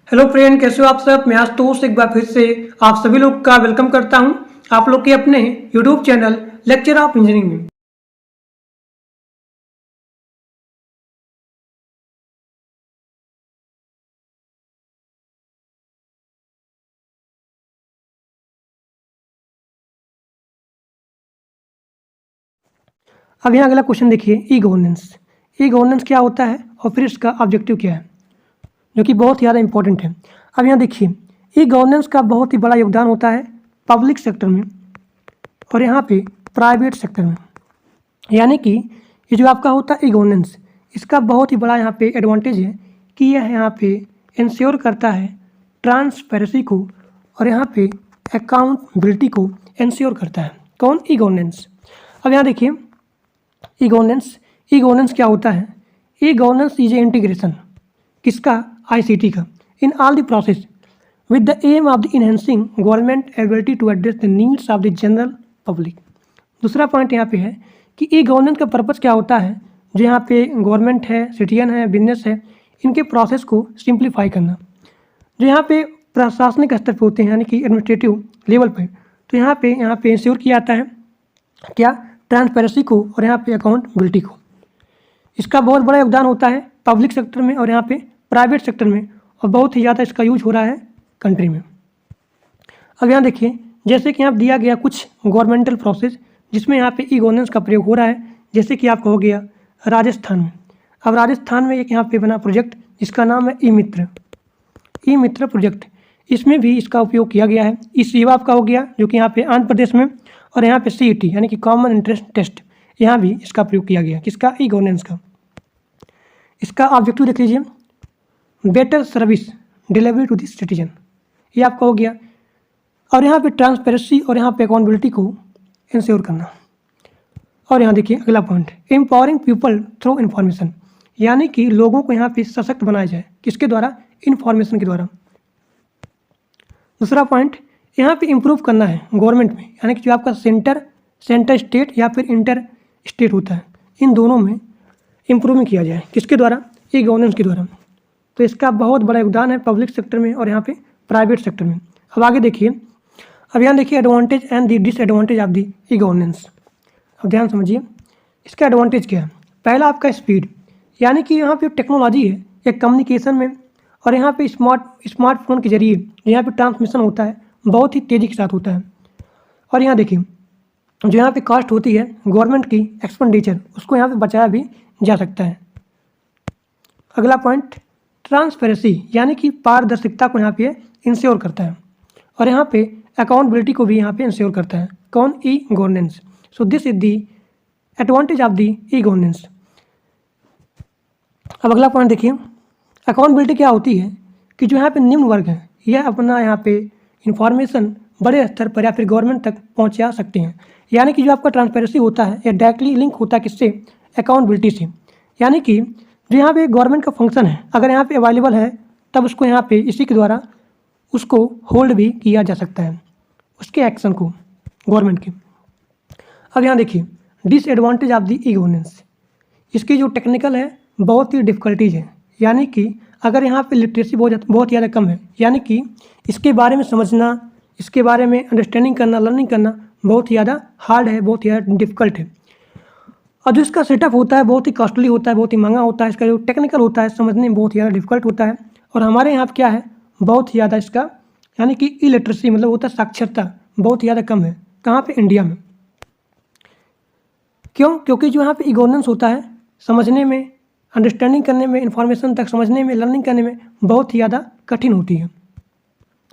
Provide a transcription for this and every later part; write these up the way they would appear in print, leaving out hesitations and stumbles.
Hello friend, कैसे हो आप सब। मैं आशुतोष एक बार फिर से आप सभी लोग का वेलकम करता हूं आप लोग के अपने YouTube channel lecture of engineering में। अब यहाँ अगला क्वेश्चन देखिए, ई गवर्नेंस। ई गवर्नेंस क्या होता है और फिर इसका ऑब्जेक्टिव क्या है, जो कि बहुत ज़्यादा इंपॉर्टेंट है। अब यहाँ देखिए, ई गवर्नेंस का बहुत ही बड़ा योगदान होता है पब्लिक सेक्टर में और यहाँ पे प्राइवेट सेक्टर में। यानी कि ये जो आपका होता है ई गवर्नेंस, इसका बहुत ही बड़ा यहाँ पे एडवांटेज है कि यह यहाँ पे इंश्योर करता है ट्रांसपेरेंसी को और यहाँ पे अकाउंटेबिलिटी को इंश्योर करता है। कौन? E governance. अब यहाँ देखिए, ई गवर्नेंस क्या होता है। E governance is a integration किसका? आईसीटी का, in all the process with the aim of the enhancing government ability to address the needs of the general public. दूसरा पॉइंट यहाँ पे है कि ई गवर्नेंस का पर्पज़ क्या होता है, जो यहाँ पे गवर्नमेंट है, सिटीजन है, बिजनेस है, इनके प्रोसेस को सिंप्लीफाई करना। जो यहाँ पे प्रशासनिक स्तर पे होते हैं, यानी कि एडमिनिस्ट्रेटिव लेवल पे, तो यहाँ पे इंश्योर किया जाता है क्या? ट्रांसपेरेंसी को और यहाँ पे अकाउंटेबिलिटी को। इसका बहुत बड़ा योगदान होता है पब्लिक सेक्टर में और यहाँ पे प्राइवेट सेक्टर में, और बहुत ही ज़्यादा इसका यूज हो रहा है कंट्री में। अब यहाँ देखिए, जैसे कि यहाँ दिया गया कुछ गवर्नमेंटल प्रोसेस जिसमें यहाँ पे ई गवर्नेंस का प्रयोग हो रहा है, जैसे कि आपका हो गया राजस्थान में। अब राजस्थान में एक यहाँ पे बना प्रोजेक्ट जिसका नाम है ई मित्र प्रोजेक्ट। इसमें भी इसका उपयोग किया गया है। ई सेवा आपका हो गया जो कि यहाँ पे आंध्र प्रदेश में, और यहाँ पे CET यानी कि कॉमन इंटरेस्ट टेस्ट, यहाँ भी इसका प्रयोग किया गया। किसका? ई गवर्नेंस का। इसका ऑब्जेक्टिव देख लीजिए, better service delivery to the citizen, ये आपका हो गया। और यहाँ पे ट्रांसपेरेंसी और यहाँ पे अकाउंटेबिलिटी को इंश्योर करना। और यहाँ देखिए अगला point, empowering people through information, यानी कि लोगों को यहाँ पे सशक्त बनाया जाए। किसके द्वारा? इन्फॉर्मेशन के द्वारा। दूसरा पॉइंट, यहाँ पे इम्प्रूव करना है गवर्नमेंट में, यानी कि जो आपका सेंटर स्टेट या फिर इंटर स्टेट होता है, इन दोनों में इम्प्रूवमेंट किया जाए। किसके द्वारा? ई गवर्नेंस के द्वारा। तो इसका बहुत बड़ा योगदान है पब्लिक सेक्टर में और यहाँ पे प्राइवेट सेक्टर में। अब आगे देखिए, अब यहाँ देखिए advantage and the disadvantage of the E governance. अब ध्यान समझिए, इसका एडवांटेज क्या है। पहला आपका स्पीड, यानी कि यहाँ पे टेक्नोलॉजी है एक कम्युनिकेशन में, और यहाँ पे स्मार्टफोन के जरिए यहाँ पे ट्रांसमिशन होता है, बहुत ही तेज़ी के साथ होता है। और यहाँ देखिए, जो यहाँ पे कॉस्ट होती है गवर्नमेंट की एक्सपेंडिचर, उसको यहाँ पे बचाया भी जा सकता है। अगला पॉइंट, ट्रांसपेरेंसी, यानी कि पारदर्शिता को यहाँ पे इंश्योर करता है, और यहाँ पे अकाउंटेबिलिटी को भी यहाँ पे इंश्योर करता है। कौन? E governance. So this is the advantage of the E governance. अब अगला पॉइंट देखिए, अकाउंटेबिलिटी क्या होती है कि जो यहाँ पे निम्न वर्ग है, यह अपना यहाँ पे इंफॉर्मेशन बड़े स्तर पर या फिर गवर्नमेंट तक पहुँचा सकते हैं। यानी कि जो आपका ट्रांसपेरेंसी होता है, यह डायरेक्टली लिंक होता है किससे? अकाउंटेबिलिटी से। यानी कि जो यहाँ पे गवर्नमेंट का फंक्शन है, अगर यहाँ पे अवेलेबल है, तब उसको यहाँ पे इसी के द्वारा उसको होल्ड भी किया जा सकता है, उसके एक्शन को गवर्नमेंट के। अब यहाँ देखिए, disadvantage of the e governance, इसकी जो टेक्निकल है बहुत ही डिफ़िकल्टीज है। यानी कि अगर यहाँ पे लिटरेसी बहुत ज़्यादा कम है, यानी कि इसके बारे में समझना, इसके बारे में अंडरस्टैंडिंग करना, लर्निंग करना बहुत ज़्यादा हार्ड है, बहुत ज़्यादा डिफ़िकल्ट है। और जो इसका सेटअप होता है बहुत ही कॉस्टली होता है, बहुत ही महंगा होता है। इसका जो टेक्निकल होता है समझने में बहुत ज़्यादा डिफ़िकल्ट होता है। और हमारे यहाँ क्या है, बहुत ज़्यादा इसका यानी कि इलिटरेसी मतलब होता है साक्षरता बहुत ज़्यादा कम है। कहाँ पे? इंडिया में। क्यों? क्योंकि जो यहाँ पे ई गवर्नेंस होता है, समझने में, अंडरस्टैंडिंग करने में, इन्फॉर्मेशन तक समझने में, लर्निंग करने में बहुत ही ज़्यादा कठिन होती है।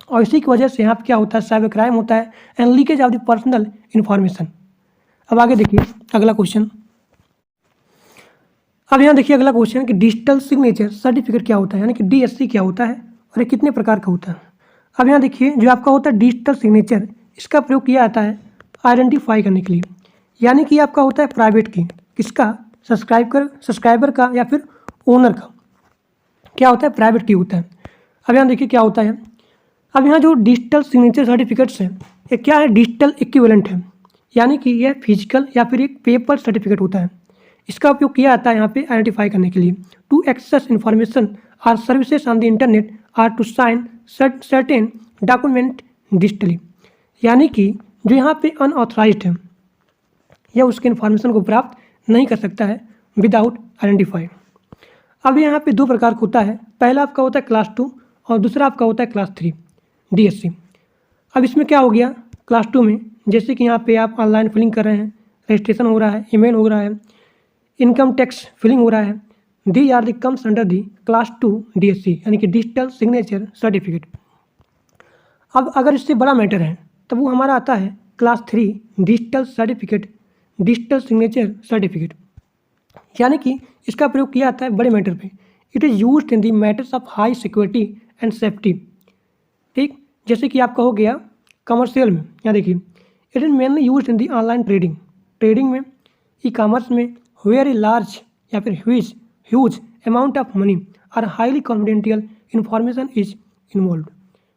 और इसी की वजह से यहाँ पे क्या होता है, साइबर क्राइम होता है and leakage of the personal information. अब आगे देखिए अगला क्वेश्चन। अब यहाँ देखिए अगला क्वेश्चन कि डिजिटल सिग्नेचर सर्टिफिकेट क्या होता है, यानी कि DSC क्या होता है और ये कितने प्रकार का होता है। अब यहाँ देखिए, जो आपका होता है डिजिटल सिग्नेचर, इसका प्रयोग किया जाता है आइडेंटिफाई करने के लिए। यानी कि आपका होता है प्राइवेट की, किसका? सब्सक्राइबर का या फिर ओनर का। क्या होता है? प्राइवेट की होता है। अब यहाँ देखिए क्या होता है, अब यहाँ जो डिजिटल सिग्नेचर सर्टिफिकेट्स हैं, ये क्या है? डिजिटल इक्विवेलेंट है, यानी कि यह फिजिकल या फिर एक पेपर सर्टिफिकेट होता है। इसका उपयोग किया जाता है यहाँ पे आइडेंटिफाई करने के लिए, टू एक्सेस इन्फॉर्मेशन और services on the internet or to sign certain document digitally, यानी कि जो यहाँ पे अनऑथराइज्ड है या उसके इन्फॉर्मेशन को प्राप्त नहीं कर सकता है विदाउट आइडेंटिफाई। अब यहाँ पे दो प्रकार का होता है, पहला आपका होता है क्लास 2 और दूसरा आपका होता है क्लास 3 DSC। अब इसमें क्या हो गया, क्लास 2 में जैसे कि यहाँ पे आप ऑनलाइन फिलिंग कर रहे हैं, रजिस्ट्रेशन हो रहा है, ईमेल हो रहा है, इनकम टैक्स फिलिंग हो रहा है, the R D comes under the class 2 DSC, यानी कि डिजिटल सिग्नेचर सर्टिफिकेट। अब अगर इससे बड़ा मैटर है तब वो हमारा आता है class 3 digital certificate, digital signature certificate, यानी कि इसका प्रयोग किया जाता है बड़े मैटर पे। It is used in the matters of high security and safety. ठीक, जैसे कि आपका हो गया कमर्शियल में, यहाँ देखिए it is mainly used in the online trading में, ई कॉमर्स में, वेरी लार्ज या फिर ह्यूज अमाउंट ऑफ मनी और highly confidential information is involve,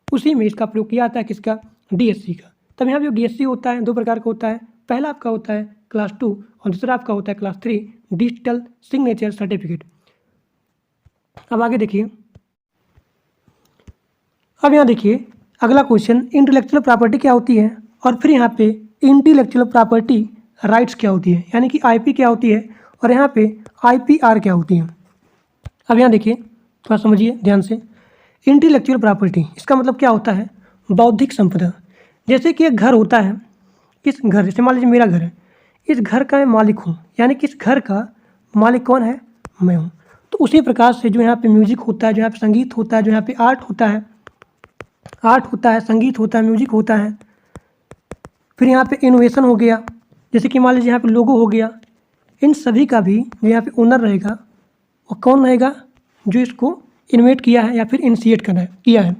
उसी में इसका प्रयोग किया जाता है किसका, DSC का। तब यहाँ पे जो DSC होता है दो प्रकार का होता है, पहला आपका होता है क्लास 2 और दूसरा आपका होता है क्लास 3 डिजिटल सिग्नेचर सर्टिफिकेट। अब आगे देखिए, अब यहाँ देखिए अगला क्वेश्चन, इंटेलेक्चुअल प्रॉपर्टी क्या होती है और फिर यहाँ पे इंटेलेक्चुअल प्रॉपर्टी राइट्स क्या होती है, यानी कि IP क्या होती है और यहाँ पे IPR क्या होती है। अब यहाँ देखिए थोड़ा समझिए ध्यान से, इंटेलेक्चुअल प्रॉपर्टी इसका मतलब क्या होता है, बौद्धिक संपदा। जैसे कि एक घर होता है, इस घर, जैसे मान लीजिए मेरा घर है, इस घर का मैं मालिक हूँ, यानी कि इस घर का मालिक कौन है, मैं हूँ। तो उसी प्रकार से जो यहाँ पे म्यूजिक होता है, जो यहाँ पे संगीत होता है, जो यहाँ पे आर्ट होता है, संगीत होता है, म्यूजिक होता है, फिर यहाँ पे इनोवेशन हो गया, जैसे कि मान लीजिए यहाँ पे लोगो हो गया, इन सभी का भी जो यहाँ पे ओनर रहेगा वो कौन रहेगा, जो इसको इन्वेट किया है या फिर इनिशिएट किया है,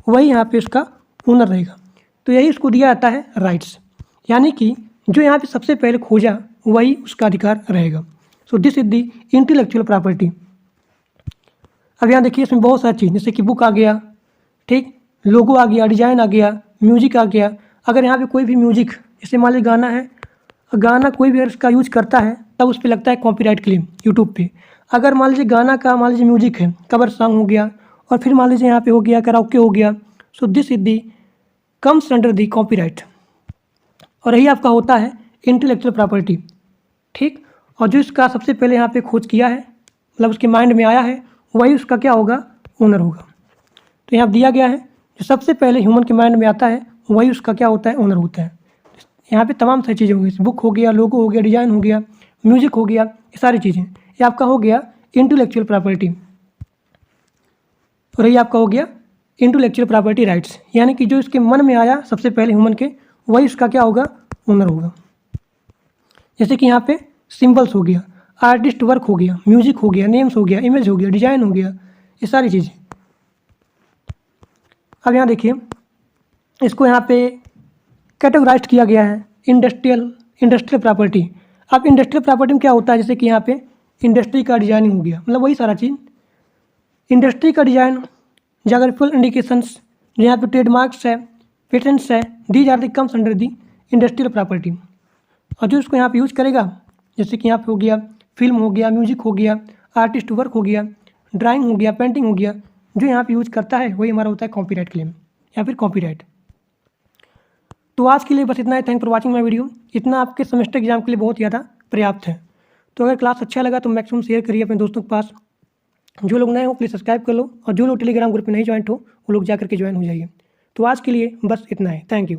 वही यहाँ पे इसका ओनर रहेगा। तो यही इसको दिया जाता है राइट्स, यानी कि जो यहाँ पे सबसे पहले खोजा वही उसका अधिकार रहेगा। So this is the intellectual property. अब यहाँ देखिए इसमें बहुत सारी चीज़, जैसे कि बुक आ गया, ठीक, लोगो आ गया, डिजाइन आ गया, म्यूजिक आ गया। अगर यहाँ पे कोई भी म्यूजिक, जैसे मान लीजिए गाना है, गाना कोई भी अगर इसका यूज करता है तब उस पर लगता है कॉपीराइट क्लेम यूट्यूब पे। अगर मान लीजिए गाना का मान लीजिए म्यूजिक है, कवर सॉन्ग हो गया, और फिर मान लीजिए यहाँ पे हो गया कराओके हो गया, so this is the comes under the copyright, और यही आपका होता है इंटेलेक्चुअल प्रॉपर्टी। ठीक, और जो इसका सबसे पहले यहाँ पे खोज किया है, मतलब उसके माइंड में आया है, वही उसका क्या होगा, ओनर होगा। तो यहाँ दिया गया है जो सबसे पहले ह्यूमन के माइंड में आता है वही उसका क्या होता है, ओनर होता है। यहाँ पे तमाम सारी चीज़ें होंगी, बुक हो गया, लोगो हो गया, डिजाइन हो गया, म्यूजिक हो गया, ये सारी चीज़ें, ये आपका हो गया इंटेलेक्चुअल प्रॉपर्टी, और ये आपका हो गया इंटेलेक्चुअल प्रॉपर्टी राइट्स, यानी कि जो इसके मन में आया सबसे पहले ह्यूमन के, वही उसका क्या होगा, ओनर होगा। जैसे कि यहाँ पे सिंबल्स हो गया, आर्टिस्ट वर्क हो गया, म्यूजिक हो गया, नेम्स हो गया, इमेज हो गया, डिजाइन हो गया, ये सारी चीज़ें। अब यहाँ देखिए इसको यहाँ पे कैटेगराइज किया गया है इंडस्ट्रियल प्रॉपर्टी। अब इंडस्ट्रियल प्रॉपर्टी में क्या होता है, जैसे कि यहाँ पे इंडस्ट्री का डिजाइनिंग हो गया, मतलब वही सारा चीज़, इंडस्ट्री का डिजाइन, ज्योग्राफिकल इंडिकेशंस, जो यहाँ पे ट्रेडमार्क्स है, पेटेंट्स है, these are the comes under the industrial property. और जो इसको यहाँ पे यूज करेगा, जैसे कि यहाँ पे हो गया फिल्म हो गया, म्यूजिक हो गया, आर्टिस्ट वर्क हो गया, ड्राइंग हो गया, पेंटिंग हो गया, जो यहाँ पे यूज करता है वही हमारा होता है कॉपीराइट क्लेम या फिर कॉपीराइट। तो आज के लिए बस इतना है। Thank for watching my video. इतना आपके सेमेस्टर एग्जाम के लिए बहुत ज़्यादा पर्याप्त है। तो अगर क्लास अच्छा लगा तो मैक्सिमम शेयर करिए अपने दोस्तों के पास। जो लोग नए हो प्लीज़ सब्सक्राइब कर लो, और जो लोग टेलीग्राम ग्रुप में नहीं ज्वाइन हो वो लोग जा करके ज्वाइन हो जाइए। तो आज के लिए बस इतना है। Thank you.